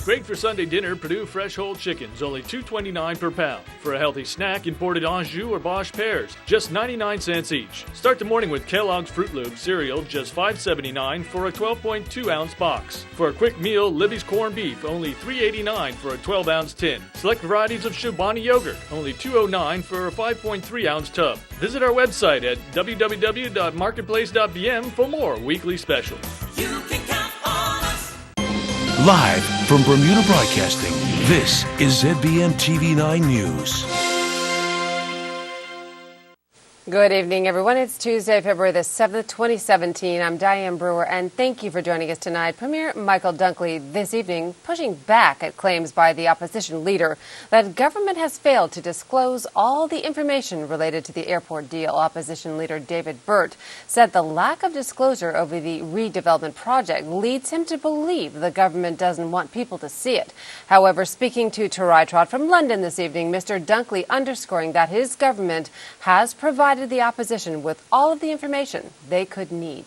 Great for Sunday dinner, Purdue fresh whole chickens, only $2.29 per pound. For a healthy snack, imported Anjou or Bosch pears, just 99 cents each. Start the morning with Kellogg's Fruit Loops cereal, just $5.79 for a 12.2-ounce box. For a quick meal, Libby's corned beef, only $3.89 for a 12-ounce tin. Select varieties of Chobani yogurt, only $2.09 for a 5.3-ounce tub. Visit our website at www.marketplace.bm for more weekly specials. You can count on us. Live from Bermuda Broadcasting, this is ZBM TV9 News. Good evening, everyone. It's Tuesday, February the 7th, 2017. I'm Diane Brewer, and thank you for joining us tonight. Premier Michael Dunkley this evening pushing back at claims by the opposition leader that government has failed to disclose all the information related to the airport deal. Opposition leader David Burt said the lack of disclosure over the redevelopment project leads him to believe the government doesn't want people to see it. However, speaking to Tarai Trot from London this evening, Mr. Dunkley underscoring that his government has provided the opposition with all of the information they could need.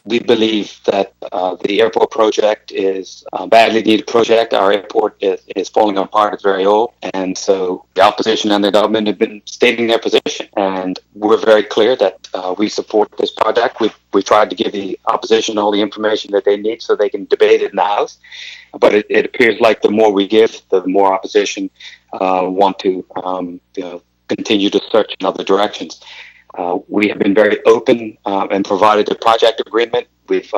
We believe that the airport project is a badly needed project. Our airport is falling apart. It's very old. And so the opposition and the government have been stating their position. And we're very clear that we support this project. We tried to give the opposition all the information that they need so they can debate it in the House. But it appears like the more we give, the more opposition want to continue to search in other directions. We have been very open and provided the project agreement. We've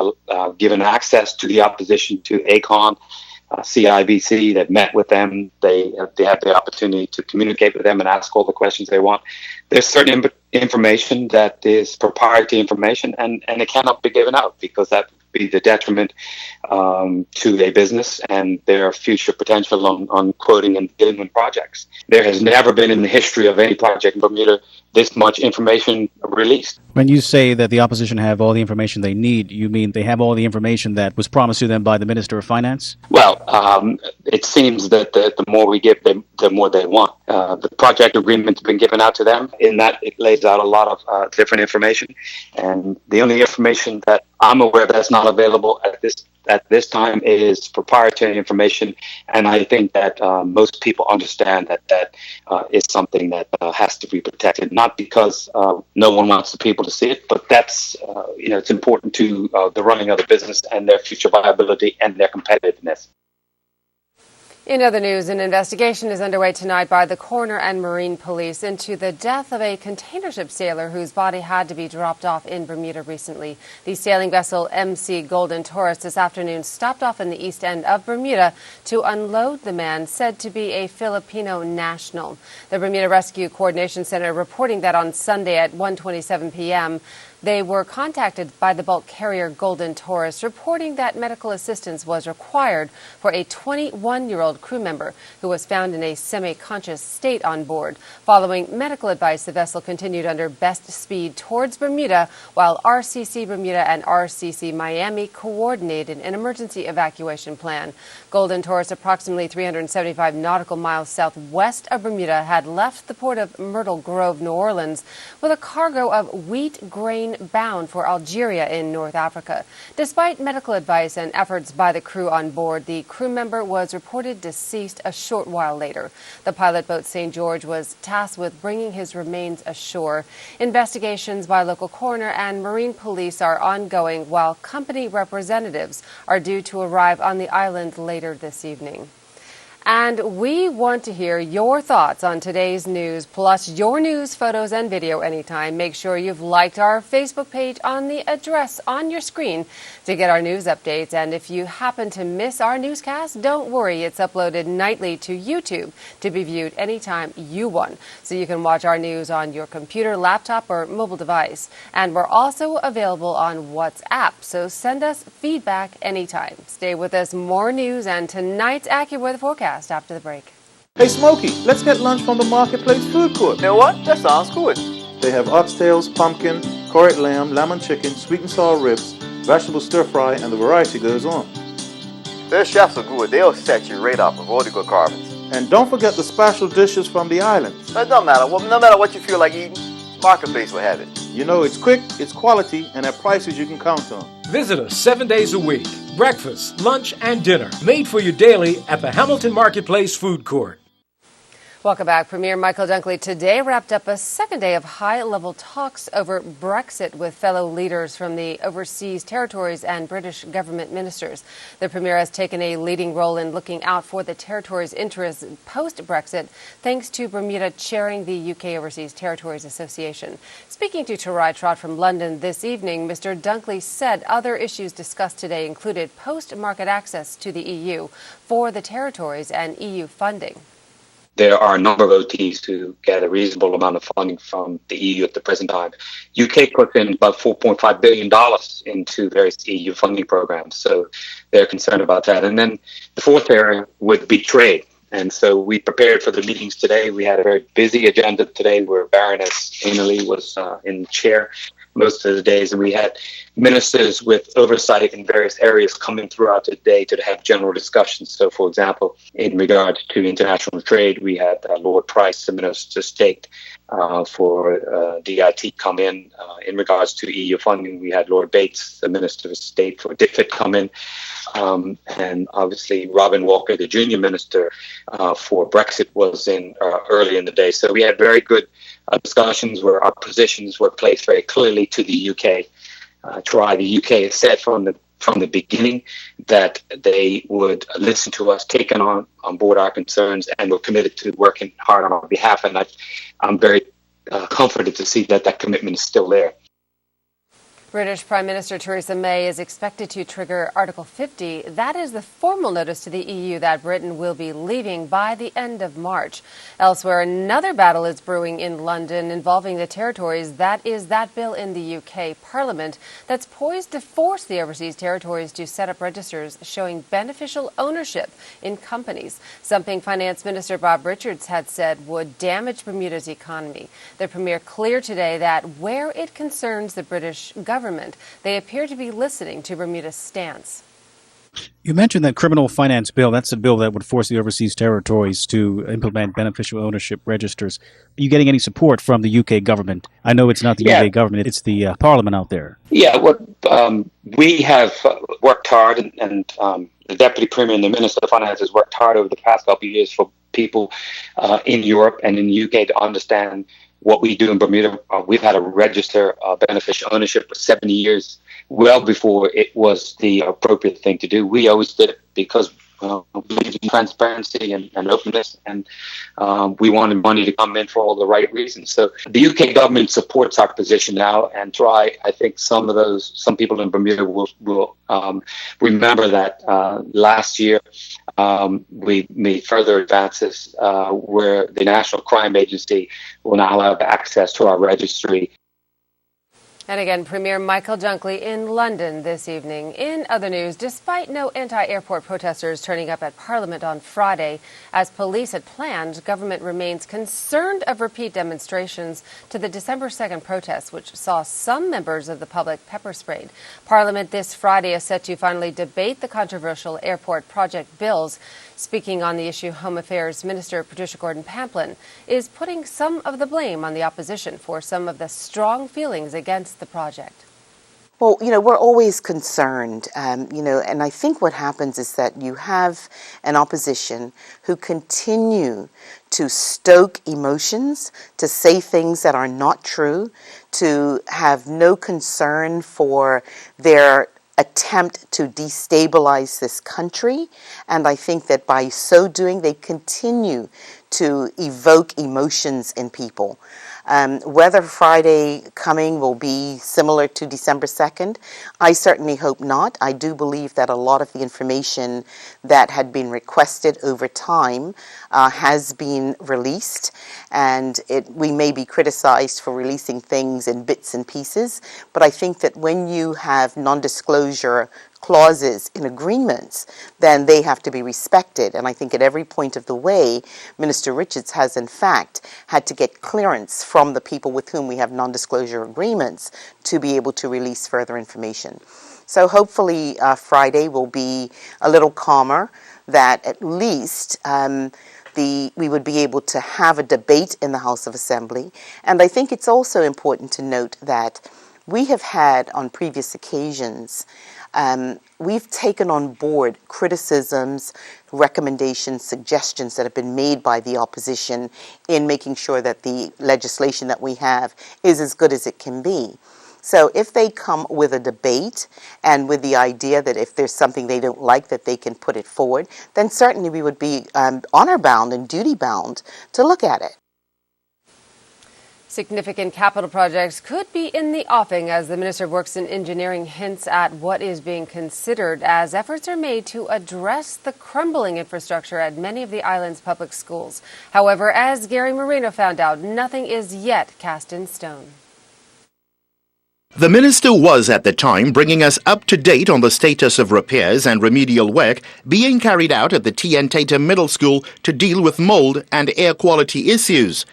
given access to the opposition to ACON, CIBC. They've met with them. They have the opportunity to communicate with them and ask all the questions they want. There's certain information that is proprietary information, and it cannot be given out because that would be the detriment to a business and their future potential on quoting and dealing with projects. There has never been in the history of any project in Bermuda this much information released. When you say that the opposition have all the information they need, you mean they have all the information that was promised to them by the Minister of Finance? Well, it seems that the more we give them, the more they want. The project agreement's been given out to them. In that, it lays out a lot of different information. And the only information that I'm aware that's not available at this time is proprietary information. And I think that most people understand that is something that has to be protected, not because no one wants the people to see it, but that's, it's important to the running of the business and their future viability and their competitiveness. In other news, an investigation is underway tonight by the coroner and marine police into the death of a container ship sailor whose body had to be dropped off in Bermuda recently. The sailing vessel MC Golden Taurus this afternoon stopped off in the east end of Bermuda to unload the man said to be a Filipino national. The Bermuda Rescue Coordination Center reporting that on Sunday at 1:27 p.m., they were contacted by the bulk carrier Golden Taurus, reporting that medical assistance was required for a 21-year-old crew member who was found in a semi-conscious state on board. Following medical advice, the vessel continued under best speed towards Bermuda, while RCC Bermuda and RCC Miami coordinated an emergency evacuation plan. Golden Taurus, approximately 375 nautical miles southwest of Bermuda, had left the port of Myrtle Grove, New Orleans, with a cargo of wheat grain bound for Algeria in North Africa. Despite medical advice and efforts by the crew on board, the crew member was reported deceased a short while later. The pilot boat St. George was tasked with bringing his remains ashore. Investigations by local coroner and marine police are ongoing, while company representatives are due to arrive on the island later this evening. And we want to hear your thoughts on today's news, plus your news, photos, and video anytime. Make sure you've liked our Facebook page on the address on your screen to get our news updates. And if you happen to miss our newscast, don't worry. It's uploaded nightly to YouTube to be viewed anytime you want. So you can watch our news on your computer, laptop, or mobile device. And we're also available on WhatsApp. So send us feedback anytime. Stay with us. More news and tonight's AccuWeather forecast after the break. Hey Smokey, let's get lunch from the Marketplace Food Court. You know what? That sounds good. They have oxtails, pumpkin, curried lamb, lemon chicken, sweet and sour ribs, vegetable stir fry, and the variety goes on. Their chefs are good. They'll set you right up with all the good carvings. And don't forget the special dishes from the island. It don't matter. No matter what you feel like eating, Marketplace will have it. You know it's quick, it's quality, and at prices you can count on. Visit us 7 days a week. Breakfast, lunch, and dinner made for you daily at the Hamilton Marketplace Food Court. Welcome back. Premier Michael Dunkley today wrapped up a second day of high-level talks over Brexit with fellow leaders from the overseas territories and British government ministers. The Premier has taken a leading role in looking out for the territories' interests post-Brexit, thanks to Bermuda chairing the UK Overseas Territories Association. Speaking to Tarai Trott from London this evening, Mr. Dunkley said other issues discussed today included post-market access to the EU for the territories and EU funding. There are a number of OTs who get a reasonable amount of funding from the EU at the present time. UK puts in about $4.5 billion into various EU funding programs, so they're concerned about that. And then the fourth area would be trade. And so we prepared for the meetings today. We had a very busy agenda today where Baroness Ainley was in the chair most of the days, and we had ministers with oversight in various areas coming throughout the day to have general discussions. So, for example, in regards to international trade, we had Lord Price, the Minister of State for DIT, come in. In regards to EU funding, we had Lord Bates, the Minister of State for DFID, come in. And obviously Robin Walker, the junior minister for Brexit, was in early in the day. So we had very good discussions where our positions were placed very clearly to the UK. The UK has said from the beginning that they would listen to us, take on board our concerns, and we're committed to working hard on our behalf. And I'm very comforted to see that commitment is still there. British Prime Minister Theresa May is expected to trigger Article 50. That is the formal notice to the EU that Britain will be leaving by the end of March. Elsewhere, another battle is brewing in London involving the territories. That is that bill in the UK Parliament that's poised to force the overseas territories to set up registers showing beneficial ownership in companies, something Finance Minister Bob Richards had said would damage Bermuda's economy. The Premier cleared today that where it concerns the British government, they appear to be listening to Bermuda's stance. You mentioned that criminal finance bill. That's a bill that would force the overseas territories to implement beneficial ownership registers. Are you getting any support from the UK government? I know it's not the UK government, it's the Parliament out there. Yeah, we have worked hard, and the Deputy Premier and the Minister of Finance has worked hard over the past couple of years for people in Europe and in the UK to understand what we do in Bermuda. We've had a register of beneficial ownership for 70 years, well before it was the appropriate thing to do. We always did it because we believe in transparency and openness, and we wanted money to come in for all the right reasons. So the UK government supports our position now, and I think some people in Bermuda will remember that last year we made further advances where the National Crime Agency will now have access to our registry. And again, Premier Michael Dunkley in London this evening. In other news, despite no anti-airport protesters turning up at Parliament on Friday, as police had planned, government remains concerned of repeat demonstrations to the December 2nd protests, which saw some members of the public pepper sprayed. Parliament this Friday is set to finally debate the controversial airport project bills. Speaking on the issue, Home Affairs Minister Patricia Gordon-Pamplin is putting some of the blame on the opposition for some of the strong feelings against the project. Well, we're always concerned, and I think what happens is that you have an opposition who continue to stoke emotions, to say things that are not true, to have no concern for their attempt to destabilize this country. And I think that by so doing, they continue to evoke emotions in people. Whether Friday coming will be similar to December 2nd, I certainly hope not. I do believe that a lot of the information that had been requested over time has been released, and we may be criticized for releasing things in bits and pieces, but I think that when you have non-disclosure clauses in agreements, then they have to be respected. And I think at every point of the way, Minister Richards has in fact had to get clearance from the people with whom we have non-disclosure agreements to be able to release further information. So hopefully Friday will be a little calmer, that at least we would be able to have a debate in the House of Assembly. And I think it's also important to note that we have had on previous occasions, we've taken on board criticisms, recommendations, suggestions that have been made by the opposition in making sure that the legislation that we have is as good as it can be. So if they come with a debate and with the idea that if there's something they don't like that they can put it forward, then certainly we would be honor-bound and duty-bound to look at it. Significant capital projects could be in the offing as the Minister of Works and Engineering hints at what is being considered as efforts are made to address the crumbling infrastructure at many of the island's public schools. However, as Gary Moreno found out, nothing is yet cast in stone. The minister was at the time bringing us up to date on the status of repairs and remedial work being carried out at the T.N. Tatum Middle School to deal with mold and air quality issues.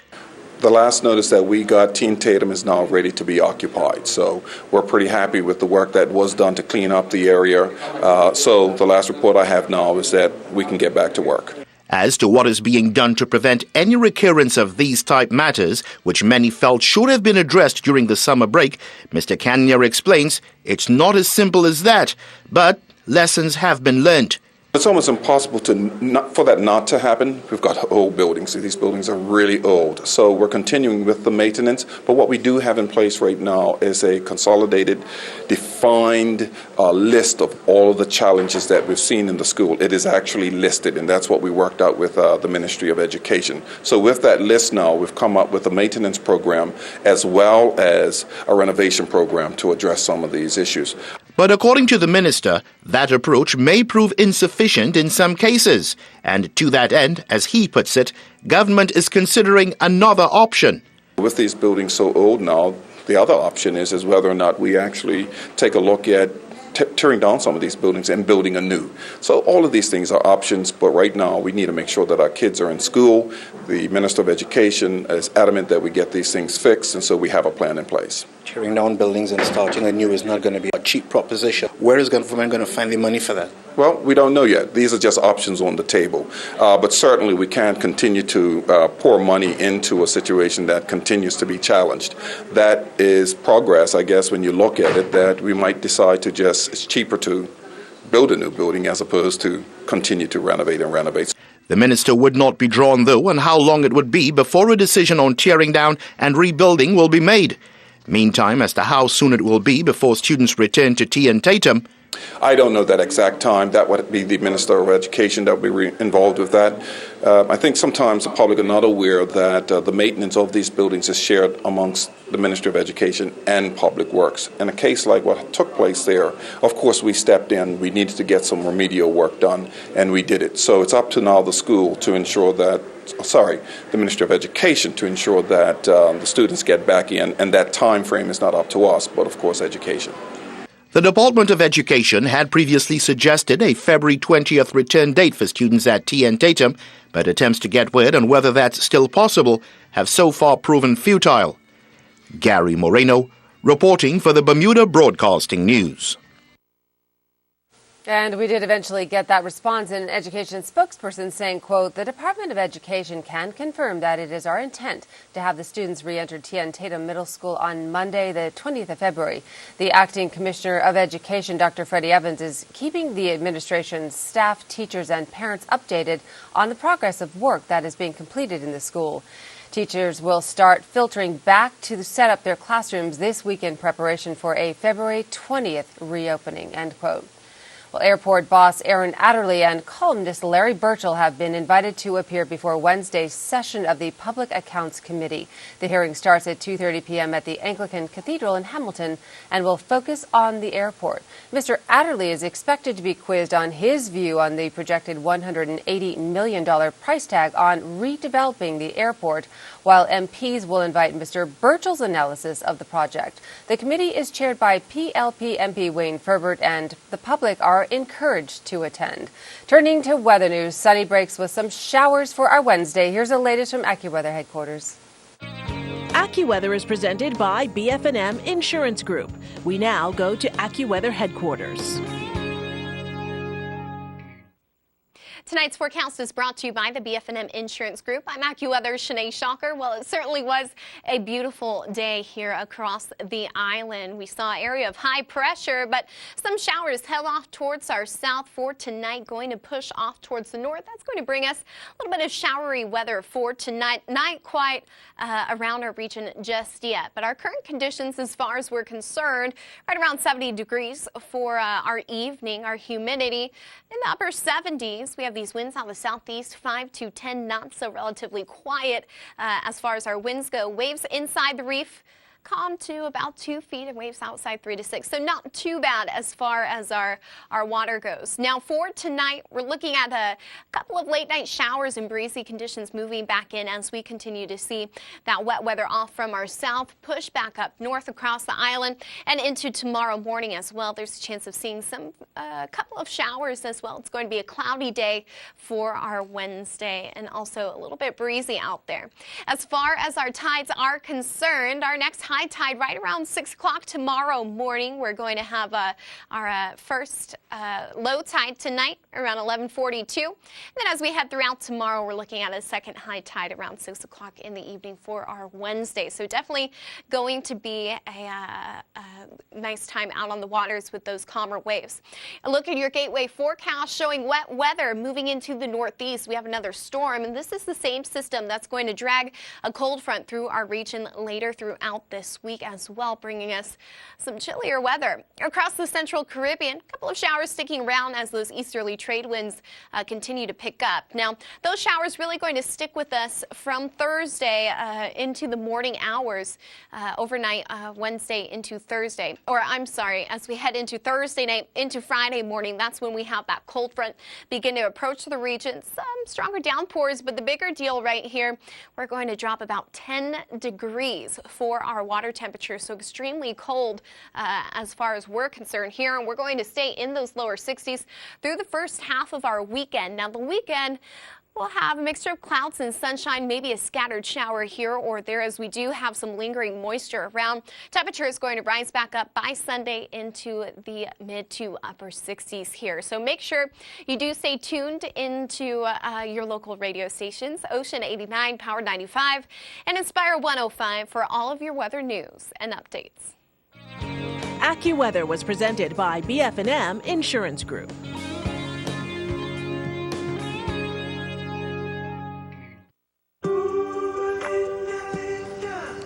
The last notice that we got, T.N. Tatum is now ready to be occupied. So we're pretty happy with the work that was done to clean up the area. So the last report I have now is that we can get back to work. As to what is being done to prevent any recurrence of these type matters, which many felt should have been addressed during the summer break, Mr. Kanya explains it's not as simple as that, but lessons have been learnt. It's almost impossible for that not to happen. We've got old buildings. These buildings are really old. So we're continuing with the maintenance. But what we do have in place right now is a consolidated, defined list of all of the challenges that we've seen in the school. It is actually listed, and that's what we worked out with the Ministry of Education. So with that list now, we've come up with a maintenance program as well as a renovation program to address some of these issues. But according to the minister, that approach may prove insufficient in some cases. And to that end, as he puts it, government is considering another option. With these buildings so old now, the other option is whether or not we actually take a look at tearing down some of these buildings and building anew. So all of these things are options, but right now we need to make sure that our kids are in school. The Minister of Education is adamant that we get these things fixed, and so we have a plan in place. Tearing down buildings and starting anew is not going to be a cheap proposition. Where is government going to find the money for that? Well, we don't know yet. These are just options on the table. But certainly we can't continue to pour money into a situation that continues to be challenged. That is progress, I guess, when you look at it, that we might decide to it's cheaper to build a new building as opposed to continue to renovate and renovate. The minister would not be drawn, though, on how long it would be before a decision on tearing down and rebuilding will be made. Meantime, as to how soon it will be before students return to T.N. Tatum, I don't know that exact time. That would be the Minister of Education that would be involved with that. I think sometimes the public are not aware that the maintenance of these buildings is shared amongst the Ministry of Education and Public Works. In a case like what took place there, of course we stepped in. We needed to get some remedial work done, and we did it. So it's up to now the school to ensure that the Ministry of Education to ensure that the students get back in, and that time frame is not up to us, but of course education. The Department of Education had previously suggested a February 20th return date for students at T.N. Tatum, but attempts to get word on whether that's still possible have so far proven futile. Gary Moreno, reporting for the Bermuda Broadcasting News. And we did eventually get that response, an education spokesperson saying, quote, "The Department of Education can confirm that it is our intent to have the students re-enter T.N. Tatum Middle School on Monday, the 20th of February. The acting commissioner of education, Dr. Freddie Evans, is keeping the administration's staff, teachers, and parents updated on the progress of work that is being completed in the school. Teachers will start filtering back to set up their classrooms this week in preparation for a February 20th reopening," end quote. Well, airport boss Aaron Adderley and columnist Larry Birchall have been invited to appear before Wednesday's session of the Public Accounts Committee. The hearing starts at 2:30 p.m. at the Anglican Cathedral in Hamilton and will focus on the airport. Mr. Adderley is expected to be quizzed on his view on the projected $180 million price tag on redeveloping the airport, while MPs will invite Mr. Birchall's analysis of the project. The committee is chaired by PLP MP Wayne Ferbert, and the public are encouraged to attend. Turning to weather news, sunny breaks with some showers for our Wednesday. Here's the latest from AccuWeather headquarters. AccuWeather is presented by BF&M Insurance Group. We now go to AccuWeather headquarters. Tonight's forecast is brought to you by the BF&M Insurance Group. I'm AccuWeather's Shanae Shocker. Well, it certainly was a beautiful day here across the island. We saw an area of high pressure, but some showers held off towards our south for tonight, going to push off towards the north. That's going to bring us a little bit of showery weather for tonight. Not quite around our region just yet, but our current conditions as far as we're concerned, right around 70 degrees for our evening. Our humidity in the upper 70s. We have these winds out of the southeast, 5 to 10 knots, so relatively quiet as far as our winds go. Waves inside the reef calm to about 2 feet, and waves outside 3 to 6. So not too bad as far as our water goes. Now for tonight, we're looking at a couple of late night showers and breezy conditions moving back in as we continue to see that wet weather off from our south, push back up north across the island and into tomorrow morning as well. There's a chance of seeing some couple of showers as well. It's going to be a cloudy day for our Wednesday and also a little bit breezy out there. As far as our tides are concerned, our next high tide right around 6 o'clock tomorrow morning. We're going to have our first low tide tonight around 11:42. And then as we head throughout tomorrow, we're looking at a second high tide around 6 o'clock in the evening for our Wednesday. So definitely going to be a nice time out on the waters with those calmer waves. A look at your gateway forecast showing wet weather moving into the northeast. We have another storm, and this is the same system that's going to drag a cold front through our region later throughout this week as well, bringing us some chillier weather. Across the central Caribbean, a couple of showers sticking around as those easterly trade winds continue to pick up. Now, those showers really going to stick with us from Thursday into the morning hours, overnight Wednesday into Thursday. Or I'm sorry, as we head into Thursday night into Friday morning, that's when we have that cold front begin to approach the region. Some stronger downpours, but the bigger deal right here, we're going to drop about 10 degrees for our water temperature, so extremely cold as far as we're concerned here, and we're going to stay in those lower 60s through the first half of our weekend. Now the weekend, we'll have a mixture of clouds and sunshine, maybe a scattered shower here or there as we do have some lingering moisture around. Temperature is going to rise back up by Sunday into the mid to upper 60s here. So make sure you do stay tuned into your local radio stations, Ocean 89, Power 95, and Inspire 105 for all of your weather news and updates. AccuWeather was presented by BF&M Insurance Group.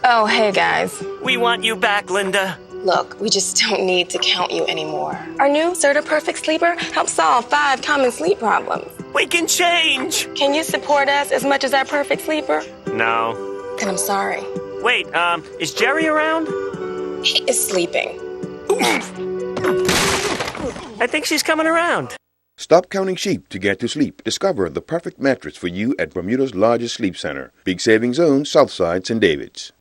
Oh, hey guys. We want you back, Linda. Look, we just don't need to count you anymore. Our new Certa Perfect Sleeper helps solve 5 common sleep problems. We can change. Can you support us as much as our Perfect Sleeper? No. Then I'm sorry. Wait, is Jerry around? He is sleeping. I think she's coming around. Stop counting sheep to get to sleep. Discover the perfect mattress for you at Bermuda's largest sleep center. Big Savings Zone, Southside, St. David's.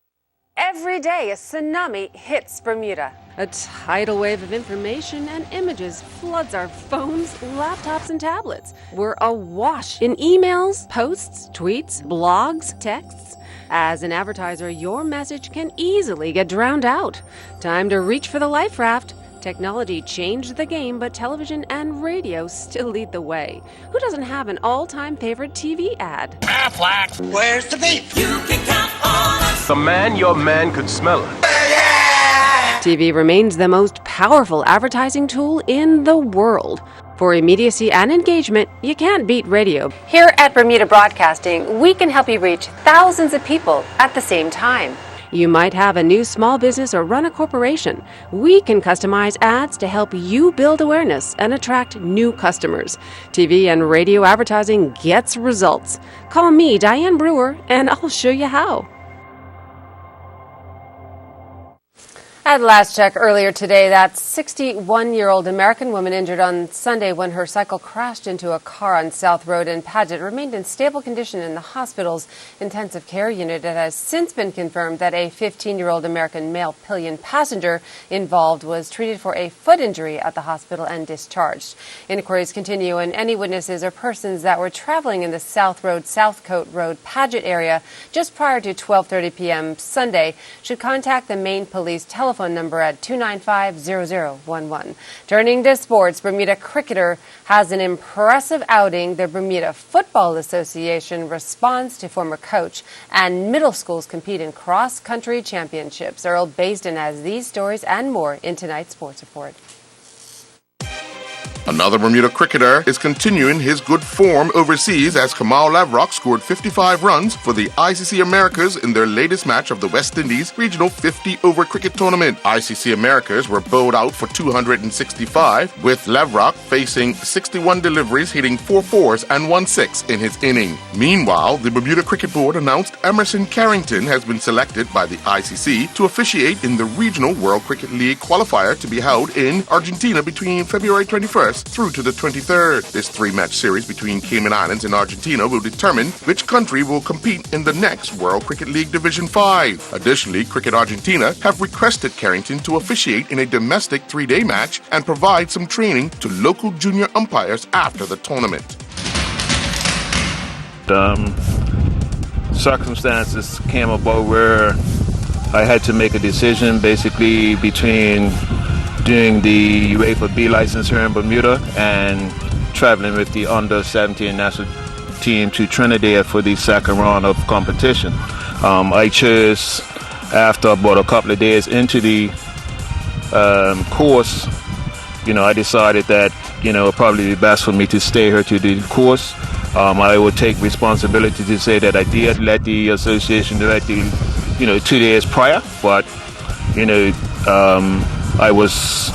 Every day, a tsunami hits Bermuda. A tidal wave of information and images floods our phones, laptops, and tablets. We're awash in emails, posts, tweets, blogs, texts. As an advertiser, your message can easily get drowned out. Time to reach for the life raft. Technology changed the game, but television and radio still lead the way. Who doesn't have an all-time favorite TV ad? Affleck, where's the beef? You can count on us. The man, your man could smell it. TV remains the most powerful advertising tool in the world. For immediacy and engagement, you can't beat radio. Here at Bermuda Broadcasting, we can help you reach thousands of people at the same time. You might have a new small business or run a corporation. We can customize ads to help you build awareness and attract new customers. TV and radio advertising gets results. Call me, Diane Brewer, and I'll show you how. At last check earlier today, that 61-year-old American woman injured on Sunday when her cycle crashed into a car on South Road in Paget remained in stable condition in the hospital's intensive care unit. It has since been confirmed that a 15-year-old American male pillion passenger involved was treated for a foot injury at the hospital and discharged. Inquiries continue, and any witnesses or persons that were traveling in the South Road, Southcote Road, Paget area just prior to 12:30 p.m. Sunday should contact the Maine Police telephone telephone number at 295-0011. Turning to sports, Bermuda cricketer has an impressive outing. The Bermuda Football Association responds to former coach, and middle schools compete in cross-country championships. Earl Basden has these stories and more in tonight's Sports Report. Another Bermuda cricketer is continuing his good form overseas as Kamal Lavrock scored 55 runs for the ICC Americas in their latest match of the West Indies Regional 50-over cricket tournament. ICC Americas were bowled out for 265, with Lavrock facing 61 deliveries, hitting 4 fours and 1 6 in his inning. Meanwhile, the Bermuda Cricket Board announced Emerson Carrington has been selected by the ICC to officiate in the Regional World Cricket League qualifier to be held in Argentina between February 21st through to the 23rd. This 3-match series between Cayman Islands and Argentina will determine which country will compete in the next World Cricket League Division 5. Additionally, Cricket Argentina have requested Carrington to officiate in a domestic 3-day match and provide some training to local junior umpires after the tournament. Circumstances came about where I had to make a decision basically between doing the UEFA B license here in Bermuda and traveling with the under-17 national team to Trinidad for the second round of competition. I chose, after about a couple of days into the course, I decided that, it would probably be best for me to stay here to do the course. I would take responsibility to say that I did let the association direct the, 2 days prior, but, I was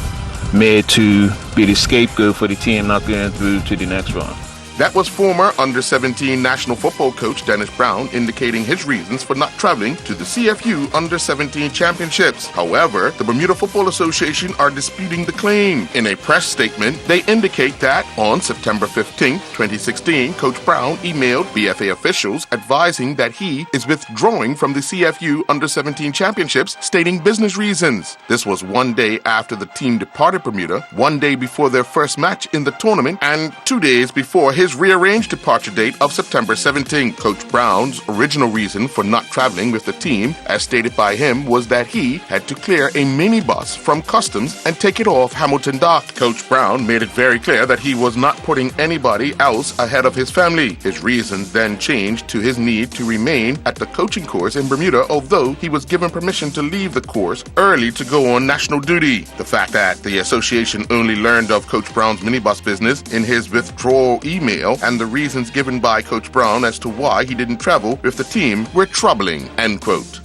made to be the scapegoat for the team not going through to the next round. That was former under-17 national football coach Dennis Brown indicating his reasons for not traveling to the CFU under-17 championships. However, the Bermuda Football Association are disputing the claim. In a press statement, they indicate that on September 15, 2016, Coach Brown emailed BFA officials advising that he is withdrawing from the CFU under-17 championships, stating business reasons. This was 1 day after the team departed Bermuda, 1 day before their first match in the tournament, and 2 days before his rearranged departure date of September 17. Coach Brown's original reason for not traveling with the team, as stated by him, was that he had to clear a minibus from customs and take it off Hamilton Dock. Coach Brown made it very clear that he was not putting anybody else ahead of his family. His reasons then changed to his need to remain at the coaching course in Bermuda, although he was given permission to leave the course early to go on national duty. The fact that the association only learned of Coach Brown's minibus business in his withdrawal email and the reasons given by Coach Brown as to why he didn't travel with the team were troubling, end quote.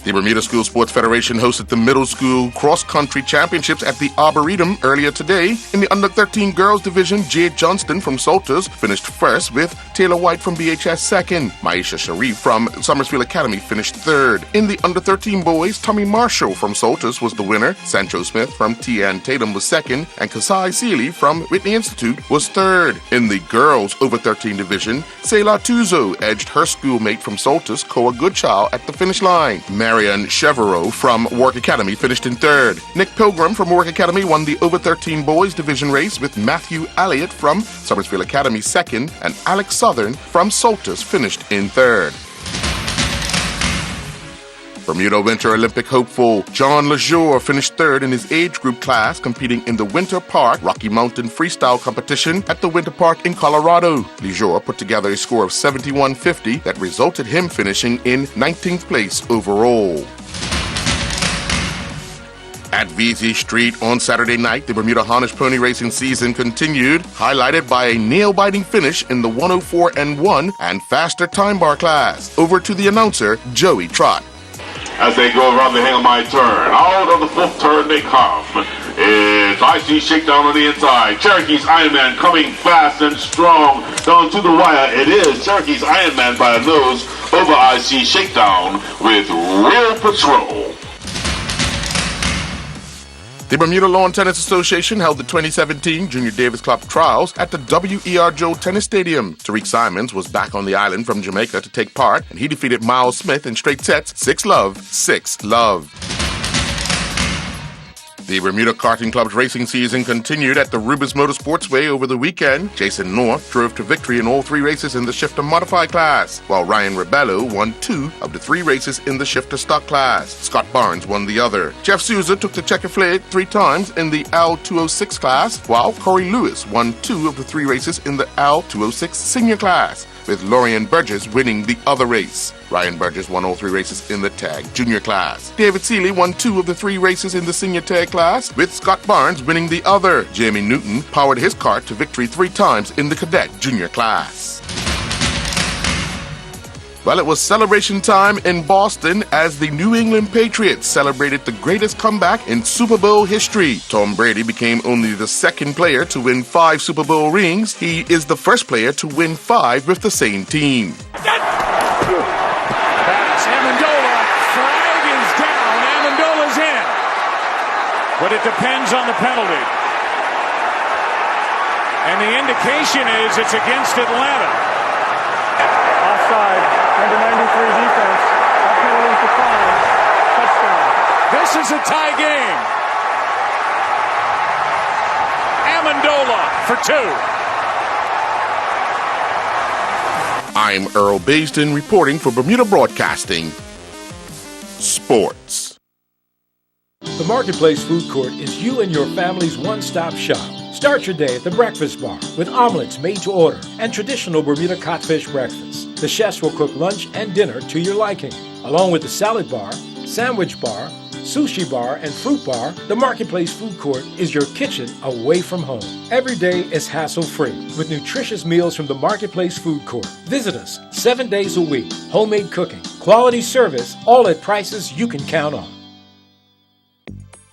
The Bermuda School Sports Federation hosted the Middle School Cross-Country Championships at the Arboretum earlier today. In the Under-13 Girls Division, Jade Johnston from Salters finished first, with Taylor White from BHS second. Maisha Sharif from Summersfield Academy finished third. In the Under-13 Boys, Tommy Marshall from Salters was the winner. Sancho Smith from T.N. Tatum was second, and Kasai Seeley from Whitney Institute was third. In the Girls Over-13 Division, Selah Tuzo edged her schoolmate from Salters, Koa Goodchild, at the finish line. Marian Chevereau from Warwick Academy finished in third. Nick Pilgrim from Warwick Academy won the Over-13 Boys Division race, with Matthew Elliott from Summersfield Academy second, and Alex Southern from Salters finished in third. Bermuda Winter Olympic hopeful John Lejour finished third in his age group class, competing in the Winter Park Rocky Mountain Freestyle competition at the Winter Park in Colorado. Lejour put together a score of 71.50 that resulted him finishing in 19th place overall. At VZ Street on Saturday night, the Bermuda Harness Pony Racing season continued, highlighted by a nail-biting finish in the 104-1 and faster time bar class. Over to the announcer, Joey Trott. As they go around the Hail-My turn, out of the fourth turn they come. It's IC Shakedown on the inside. Cherokee's Ironman coming fast and strong down to the wire. It is Cherokee's Ironman by a nose over IC Shakedown with Real Patrol. The Bermuda Lawn Tennis Association held the 2017 Junior Davis Cup trials at the W.E.R. Joe Tennis Stadium. Tariq Simons was back on the island from Jamaica to take part, and he defeated Miles Smith in straight sets, 6-love, 6-love. The Bermuda Karting Club's racing season continued at the Rubis Motorsportsway over the weekend. Jason North drove to victory in all 3 races in the shifter modified class, while Ryan Rebello won 2 of the 3 races in the shifter stock class. Scott Barnes won the other. Jeff Souza took the checker flag 3 times in the L206 class, while Corey Lewis won 2 of the 3 races in the L206 senior class, with Lorian Burgess winning the other race. Ryan Burgess won all 3 races in the tag junior class. David Seeley won 2 of the 3 races in the senior tag class, with Scott Barnes winning the other. Jamie Newton powered his car to victory 3 times in the cadet junior class. Well, it was celebration time in Boston as the New England Patriots celebrated the greatest comeback in Super Bowl history. Tom Brady became only the 2nd player to win 5 Super Bowl rings. He is the first player to win 5 with the same team. Amendola, flag is down. Amendola's in. But it depends on the penalty. And the indication is it's against Atlanta. Offside. Number 93 defense. That penalty's declined. Touchdown. This is a tie game. Amendola for 2. I'm Earl Basden reporting for Bermuda Broadcasting. Sports. The Marketplace Food Court is you and your family's one-stop shop. Start your day at the Breakfast Bar with omelets made to order and traditional Bermuda codfish breakfast. The chefs will cook lunch and dinner to your liking. Along with the salad bar, sandwich bar, sushi bar, and fruit bar, the Marketplace Food Court is your kitchen away from home. Every day is hassle-free with nutritious meals from the Marketplace Food Court. Visit us 7 days a week. Homemade cooking, quality service, all at prices you can count on.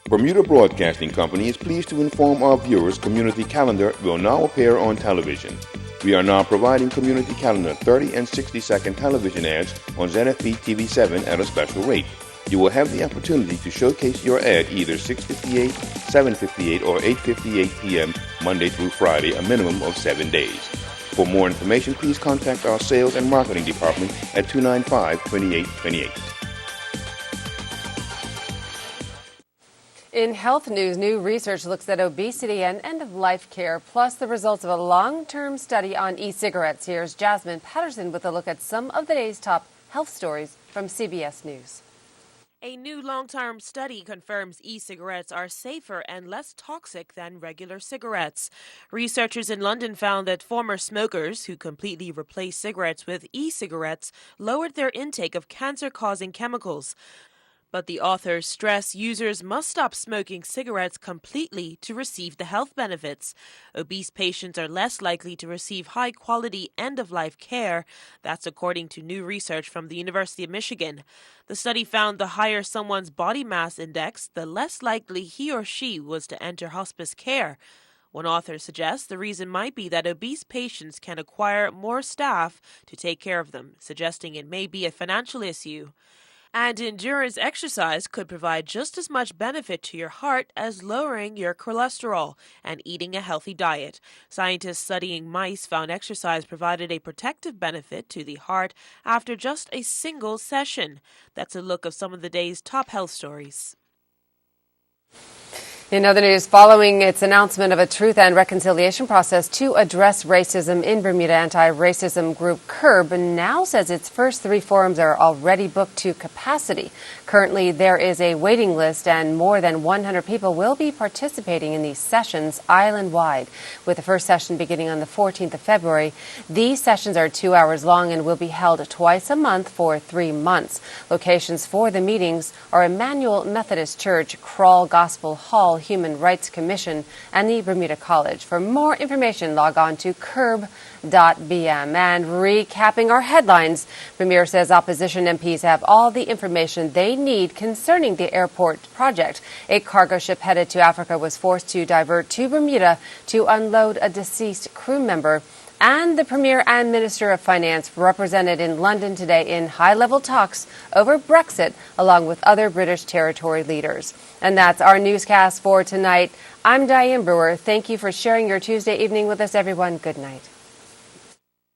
Bermuda Broadcasting Company is pleased to inform our viewers Community Calendar will now appear on television. We are now providing Community Calendar 30 and 60-second television ads on ZFB TV7 at a special rate. You will have the opportunity to showcase your ad either 6:58, 7:58, or 8:58 p.m. Monday through Friday, a minimum of 7 days. For more information, please contact our Sales and Marketing Department at 295-2828. In health news, new research looks at obesity and end-of-life care, plus the results of a long-term study on e-cigarettes. Here's Jasmine Patterson with a look at some of the day's top health stories from CBS News. A new long-term study confirms e-cigarettes are safer and less toxic than regular cigarettes. Researchers in London found that former smokers who completely replaced cigarettes with e-cigarettes lowered their intake of cancer-causing chemicals. But the authors stress users must stop smoking cigarettes completely to receive the health benefits. Obese patients are less likely to receive high-quality end-of-life care. That's according to new research from the University of Michigan. The study found the higher someone's body mass index, the less likely he or she was to enter hospice care. One author suggests the reason might be that obese patients can acquire more staff to take care of them, suggesting it may be a financial issue. And endurance exercise could provide just as much benefit to your heart as lowering your cholesterol and eating a healthy diet. Scientists studying mice found exercise provided a protective benefit to the heart after just a single session. That's a look of some of the day's top health stories. In other news, following its announcement of a truth and reconciliation process to address racism in Bermuda, anti-racism group CURB now says its first 3 forums are already booked to capacity. Currently, there is a waiting list and more than 100 people will be participating in these sessions island-wide, with the first session beginning on the 14th of February. These sessions are 2 hours long and will be held twice a month for 3 months. Locations for the meetings are Emmanuel Methodist Church, Crawl Gospel Hall, Human Rights Commission, and the Bermuda College. For more information, log on to curb.bm. And recapping our headlines, Premier says opposition MPs have all the information they need concerning the airport project. A cargo ship headed to Africa was forced to divert to Bermuda to unload a deceased crew member. And the Premier and Minister of Finance represented in London today in high-level talks over Brexit, along with other British territory leaders. And that's our newscast for tonight. I'm Diane Brewer. Thank you for sharing your Tuesday evening with us, everyone. Good night.